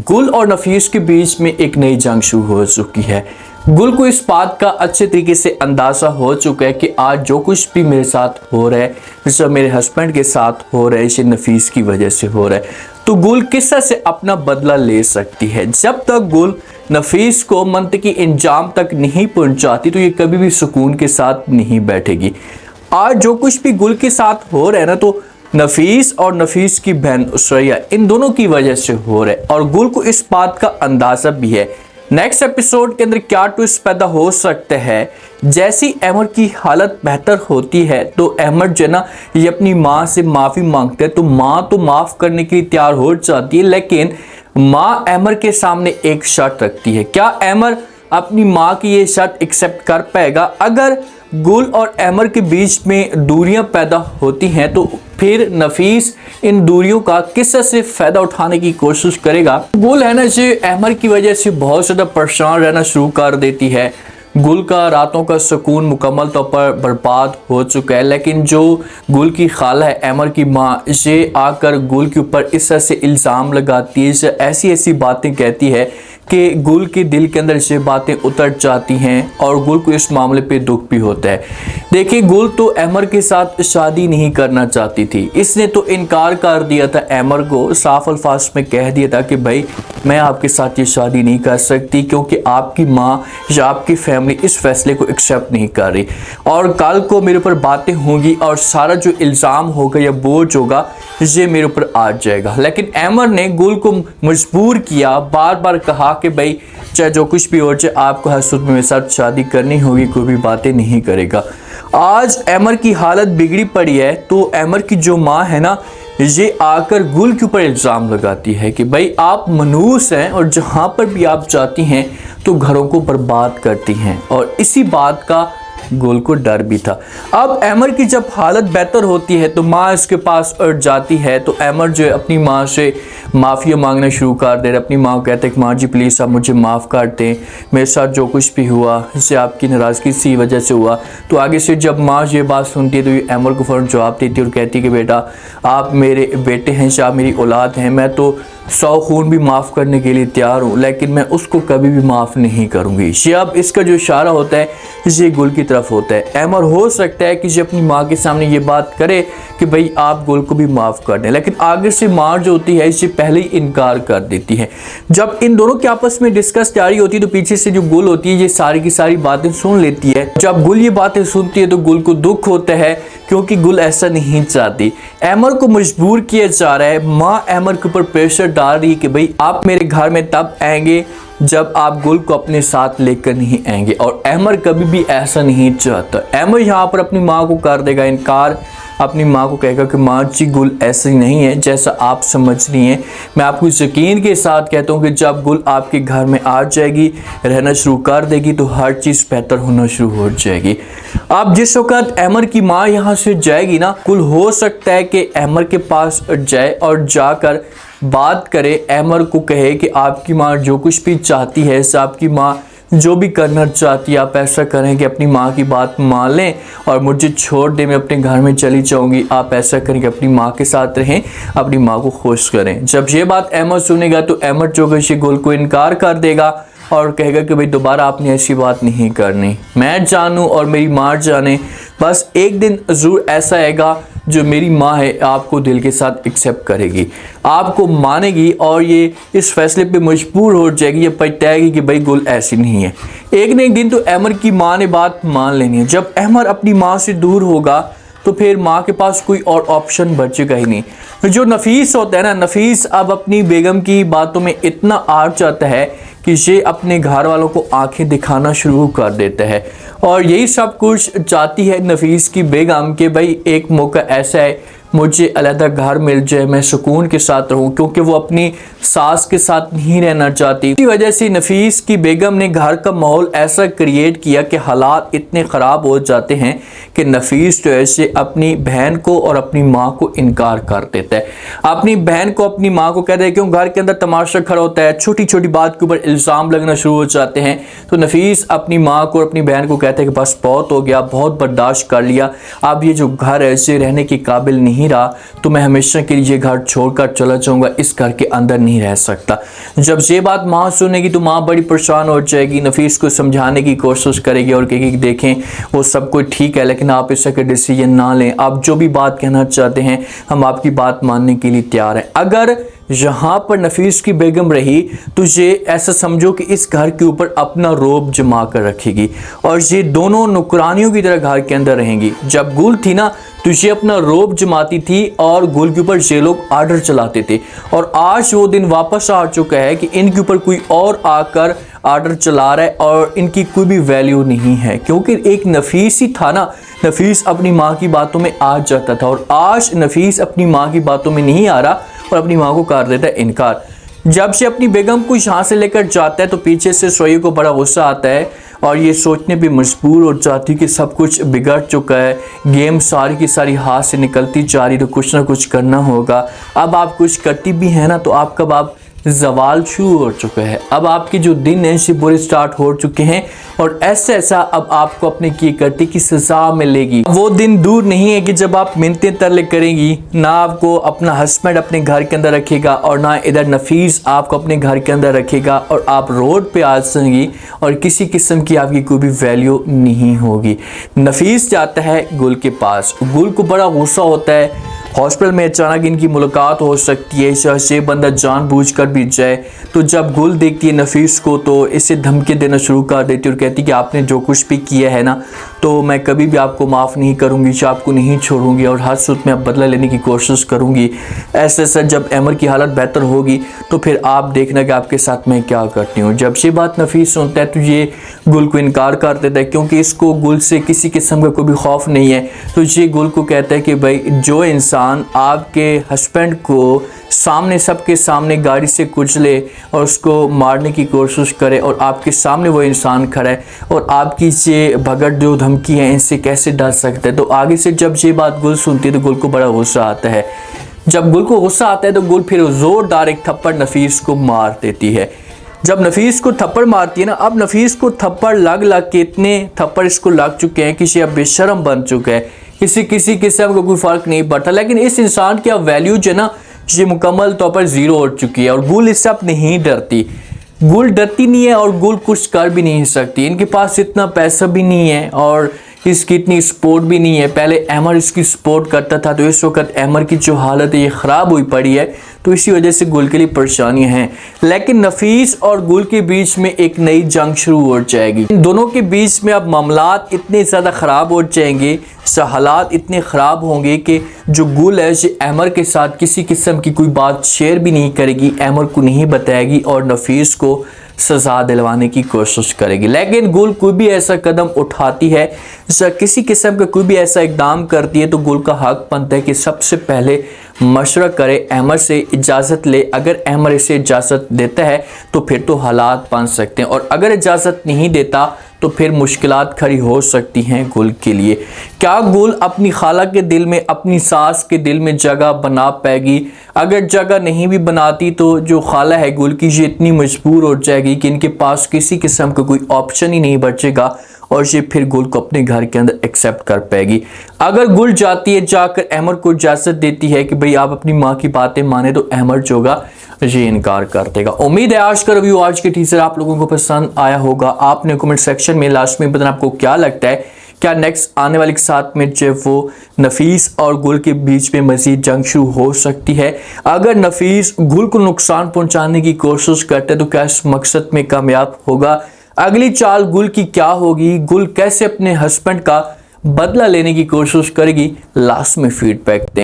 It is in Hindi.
गुल और नफीस के बीच में एक नई जंग शुरू हो चुकी है। गुल को इस बात का अच्छे तरीके से अंदाज़ा हो चुका है कि आज जो कुछ भी मेरे साथ हो रहा है, जो मेरे हस्बैंड के साथ हो रहा है, इसे नफीस की वजह से हो रहा है। तो गुल किस तरह से अपना बदला ले सकती है। जब तक गुल नफीस को मंतकी इंजाम तक नहीं पहुंचाती तो ये कभी भी सुकून के साथ नहीं बैठेगी। आज जो कुछ भी गुल के साथ हो रहा है ना, तो नफीस और नफीस की बहन उसरैया, इन दोनों की वजह से हो रहा है और गुल को इस बात का अंदाज़ा भी है। नेक्स्ट एपिसोड के अंदर क्या ट्विस्ट पैदा हो सकता है। जैसी अहमद की हालत बेहतर होती है तो अहमद जो है ना, ये अपनी माँ से माफ़ी मांगते हैं। तो माँ तो माफ़ करने के लिए तैयार हो जाती है, लेकिन माँ अहमद के सामने एक शर्त रखती है। क्या अहमद अपनी माँ की ये शर्त एक्सेप्ट कर पाएगा? अगर गुल और अहमद के बीच में दूरियां पैदा होती हैं तो फिर नफीस इन दूरियों का किस तरह से फ़ायदा उठाने की कोशिश करेगा। गुल है ना, जो अहमद की वजह से बहुत ज़्यादा परेशान रहना शुरू कर देती है। गुल का रातों का सुकून मुकम्मल तौर पर बर्बाद हो चुका है। लेकिन जो गुल की खाला है, अहमद की माँ, ये आकर गुल के ऊपर इस तरह से इल्ज़ाम लगाती है, ऐसी ऐसी बातें कहती है कि गुल के दिल के अंदर से बातें उतर जाती हैं और गुल को इस मामले पे दुख भी होता है। देखिए, गुल तो अहमद के साथ शादी नहीं करना चाहती थी। इसने तो इनकार कर दिया था, अहमद को साफ अल्फाज में कह दिया था कि भाई मैं आपके साथ ये शादी नहीं कर सकती क्योंकि आपकी माँ या आपकी फैमिली इस फैसले को एक्सेप्ट नहीं कर रही और कल को मेरे ऊपर बातें होंगी और सारा जो इल्ज़ाम होगा या बोझ होगा ये मेरे ऊपर आ जाएगा। लेकिन अहमद ने गुल को मजबूर किया, बार बार कहा कि भाई चाहे जो कुछ भी हो जाए, आपको हर सूरत में मेरे साथ शादी करनी होगी, कोई भी बातें नहीं करेगा। आज अहमद की हालत बिगड़ी पड़ी है तो अहमद की जो माँ है ना, ये आकर गुल के ऊपर इल्ज़ाम लगाती है कि भाई आप मनूस हैं और जहाँ पर भी आप जाती हैं तो घरों को बर्बाद करती हैं। और इसी बात का गुल को डर भी था। अब अहमद की जब हालत बेहतर होती है तो माँ इसके पास उठ जाती है तो अहमद जो है अपनी माँ से माफ़ी मांगना शुरू कर दे रहा है। अपनी माँ को कहते हैं कि माँ जी प्लीज़ आप मुझे माफ़ कर दें, मेरे साथ जो कुछ भी हुआ इससे आपकी नाराज़गी सी वजह से हुआ। तो आगे से जब माँ ये बात सुनती है तो ये अहमद को फ़ौरन जवाब देती है और कहती है कि बेटा आप मेरे बेटे हैं, आप मेरी औलाद हैं, मैं तो 100 खून भी माफ़ करने के लिए तैयार हूँ, लेकिन मैं उसको कभी भी माफ़ नहीं करूँगी। ये अब इसका जो इशारा होता है ये गुल की तरफ होता है। अहमद हो सकता है कि ये अपनी माँ के सामने ये बात करे कि भाई आप गुल को भी माफ़ कर दें, लेकिन आगे से माँ जो होती है इसे पहले ही इनकार कर देती है। जब इन दोनों के आपस में डिस्कस जारी होती है तो पीछे से जो गुल होती है ये सारी की सारी बातें सुन लेती है। जब गुल ये बातें सुनती है तो गुल को दुख होता है क्योंकि गुल ऐसा नहीं चाहती। अहमद को मजबूर किया जा रहा है, माँ अहमद के ऊपर प्रेशर डाल रही है कि भाई आप मेरे घर में तब आएंगे जब आप गुल को अपने साथ लेकर नहीं आएंगे। और अहमद कभी भी ऐसा नहीं चाहता। अहमद यहाँ पर अपनी माँ को कर देगा इनकार, अपनी माँ को कहेगा कि माँ जी गुल ऐसी नहीं है जैसा आप समझ रही हैं। मैं आपको यकीन के साथ कहता हूँ कि जब गुल आपके घर में आ जाएगी, रहना शुरू कर देगी तो हर चीज़ बेहतर होना शुरू हो जाएगी। अब जिस वक्त अहमद की माँ यहाँ से जाएगी ना, गुल हो सकता है कि अहमद के पास जाए और जाकर बात करे, अहमद को कहे कि आपकी माँ जो कुछ भी चाहती है, आपकी माँ जो भी करना चाहती है आप ऐसा करें कि अपनी माँ की बात मान लें और मुझे छोड़ दें, मैं अपने घर में चली जाऊंगी। आप ऐसा करें कि अपनी माँ के साथ रहें, अपनी माँ को खुश करें। जब ये बात अहमद सुनेगा तो अहमद जो है गुल को इनकार कर देगा और कहेगा कि भाई दोबारा आपने ऐसी बात नहीं करनी। मैं जानूँ और मेरी माँ जाने, बस एक दिन ज़रूर ऐसा आएगा जो मेरी माँ है आपको दिल के साथ एक्सेप्ट करेगी, आपको मानेगी और ये इस फैसले पे मजबूर हो जाएगी, ये पछताएगी कि भाई गुल ऐसी नहीं है। एक न एक दिन तो अहमद की माँ ने बात मान लेनी है। जब अहमद अपनी माँ से दूर होगा तो फिर माँ के पास कोई और ऑप्शन बचेगा ही नहीं। जो नफीस होता है ना, नफीस अब अपनी बेगम की बातों में इतना आड़ जाता है कि ये अपने घर वालों को आंखें दिखाना शुरू कर देता है और यही सब कुछ चाहती है नफीस की बेगम कि भाई एक मौका ऐसा है मुझे अलग घर मिल जाए, मैं सुकून के साथ रहूं, क्योंकि वो अपनी सास के साथ नहीं रहना चाहती। इसी वजह से नफीस की बेगम ने घर का माहौल ऐसा क्रिएट किया कि हालात इतने ख़राब हो जाते हैं कि नफीस जो है अपनी बहन को और अपनी माँ को इनकार कर देता है। अपनी बहन को अपनी माँ को कहता है क्यों घर के अंदर तमाशा खड़ा होता है, छोटी छोटी बात के ऊपर इल्ज़ाम लगना शुरू हो जाते हैं। तो नफीस अपनी माँ को और अपनी बहन को कहता है कि बस बहुत हो गया, बहुत बर्दाश्त कर लिया, अब ये जो घर है इसे रहने के काबिल नहीं नहीं रहा तो मैं हमेशा के लिए घर छोड़कर चला जाऊंगा, इस घर के अंदर नहीं रह सकता। जब ये बात माँ सुनेगी तो माँ बड़ी परेशान हो जाएगी, नफीस को समझाने की कोशिश करेगी और कहेगी कि देखें वो सब कुछ ठीक है लेकिन आप इस का डिसीजन ना लें, आप जो भी बात कहना चाहते हैं हम आपकी बात मानने के लिए तैयार हैं। अगर यहाँ पर नफीस की बेगम रही तो ये ऐसा समझो कि इस घर के ऊपर अपना रोब जमा कर रखेगी और ये दोनों नौकरानियों की तरह घर के अंदर रहेंगी। जब गुल थी ना तो ये अपना रोब जमाती थी और गुल के ऊपर ये लोग आर्डर चलाते थे, और आज वो दिन वापस आ चुका है कि इनके ऊपर कोई और आकर आर्डर चला रहा है और इनकी कोई भी वैल्यू नहीं है, क्योंकि एक नफीस ही था ना, नफीस अपनी माँ की बातों में आ जाता था और आज नफीस अपनी माँ की बातों में नहीं आ रहा और अपनी माँ को कर देता है इनकार। जब से अपनी बेगम को यहाँ से लेकर जाता है तो पीछे से सोई को बड़ा गुस्सा आता है और ये सोचने पे मजबूर हो जाती कि सब कुछ बिगड़ चुका है, गेम सारी की सारी हाथ से निकलती जा रही, तो कुछ ना कुछ करना होगा। अब आप कुछ करती भी है ना तो आपका बाप जवाल शुरू हो चुका है, अब आपके जो दिन हैं से बुरे स्टार्ट हो चुके हैं और ऐसा अब आपको अपने किए करते की सजा मिलेगी। वो दिन दूर नहीं है कि जब आप मिन्नतें तरले करेंगी, ना आपको अपना हस्बैंड अपने घर के अंदर रखेगा और ना इधर नफीस आपको अपने घर के अंदर रखेगा और आप रोड पे आ सकेंगी और किसी किस्म की आपकी कोई भी वैल्यू नहीं होगी। नफीस जाता है गुल के पास, गुल को बड़ा गुस्सा होता है, हॉस्पिटल में अचानक इनकी मुलाकात हो सकती है, ये बंदा जानबूझकर भी जाए। तो जब गुल देखती है नफीस को तो इसे धमकी देना शुरू कर देती है और कहती कि आपने जो कुछ भी किया है ना तो मैं कभी भी आपको माफ़ नहीं करूंगी, आपको नहीं छोड़ूंगी और हर सूरत में आप बदला लेने की कोशिश करूंगी। ऐसे जब अमर की हालत बेहतर होगी तो फिर आप देखना कि आपके साथ मैं क्या करती हूँ। जब ये बात नफीस सुनता है तो ये गुल को इनकार कर देता है, क्योंकि इसको गुल से किसी किस्म का कोई भी खौफ नहीं है। तो ये गुल को कहता है कि भाई जो इंसान आपके हस्बैंड को सामने सबके सामने गाड़ी से कुचले और उसको मारने की कोशिश करे और आपके सामने वो इंसान खड़ा है और आपकी ये भगड़ जो धमकी है इनसे कैसे डर सकता है। तो आगे से जब ये बात गुल सुनती है तो गुल को बड़ा गुस्सा आता है। जब गुल को गुस्सा आता है तो गुल फिर ज़ोरदार एक थप्पड़ नफीस को मार देती है। जब नफीस को थप्पड़ मारती है ना, अब नफीस को थप्पड़ लग के इतने थप्पड़ इसको लग चुके हैं कि ये अब बेशर्म बन चुका है, किसी किस्म का कोई फ़र्क नहीं पड़ता। लेकिन इस इंसान की अब वैल्यू जो है ना ये मुकम्मल तौर पर ज़ीरो हो चुकी है और गुल इससे अब नहीं डरती। गुल डरती नहीं है और गुल कुछ कर भी नहीं सकती, इनके पास इतना पैसा भी नहीं है और इसकी इतनी सपोर्ट भी नहीं है। पहले अमर इसकी सपोर्ट करता था तो इस वक्त अमर की जो हालत है ये ख़राब हुई पड़ी है, तो इसी वजह से गुल के लिए परेशानियां हैं। लेकिन नफीस और गुल के बीच में एक नई जंग शुरू हो जाएगी। इन दोनों के बीच में अब मामलात इतने ज़्यादा ख़राब हो जाएंगे, हालात इतने ख़राब होंगे कि जो गुल है ये अमर के साथ किसी किस्म की कोई बात शेयर भी नहीं करेगी, अमर को नहीं बताएगी और नफीस को सज़ा दिलवाने की कोशिश करेगी। लेकिन गुल कोई भी ऐसा कदम उठाती है, किसी किस्म का कोई भी ऐसा इकदाम करती है तो गुल का हक बनता है कि सबसे पहले मशवरा करे, अमर से इजाज़त ले। अगर अमर इसे इजाज़त देता है तो फिर तो हालात बन सकते हैं और अगर इजाज़त नहीं देता तो फिर मुश्किलात खड़ी हो सकती हैं गुल के लिए। क्या गुल अपनी खाला के दिल में, अपनी सास के दिल में जगह बना पाएगी? अगर जगह नहीं भी बनाती तो जो खाला है गुल की ये इतनी मजबूर हो जाएगी कि इनके पास किसी किस्म का कोई ऑप्शन ही नहीं बचेगा और ये फिर गुल को अपने घर के अंदर एक्सेप्ट कर पाएगी। अगर गुल जाती है जाकर अमर को इजाज़त देती है कि भाई आप अपनी माँ की बातें माने, तो अमर जो होगा ये इनकार कर देगा। उम्मीद है आज का रिव्यू, आज के टीजर आप लोगों को पसंद आया होगा। आपने कमेंट सेक्शन में लास्ट में बताना आपको क्या लगता है, क्या नेक्स्ट आने वाले के साथ में जो वो नफीस और गुल के बीच में मजीद जंग शुरू हो सकती है? अगर नफीस गुल को नुकसान पहुंचाने की कोशिश करते तो क्या इस मकसद में कामयाब होगा? अगली चाल गुल की क्या होगी? गुल कैसे अपने हस्बैंड का बदला लेने की कोशिश करेगी? लास्ट में फीडबैक दें।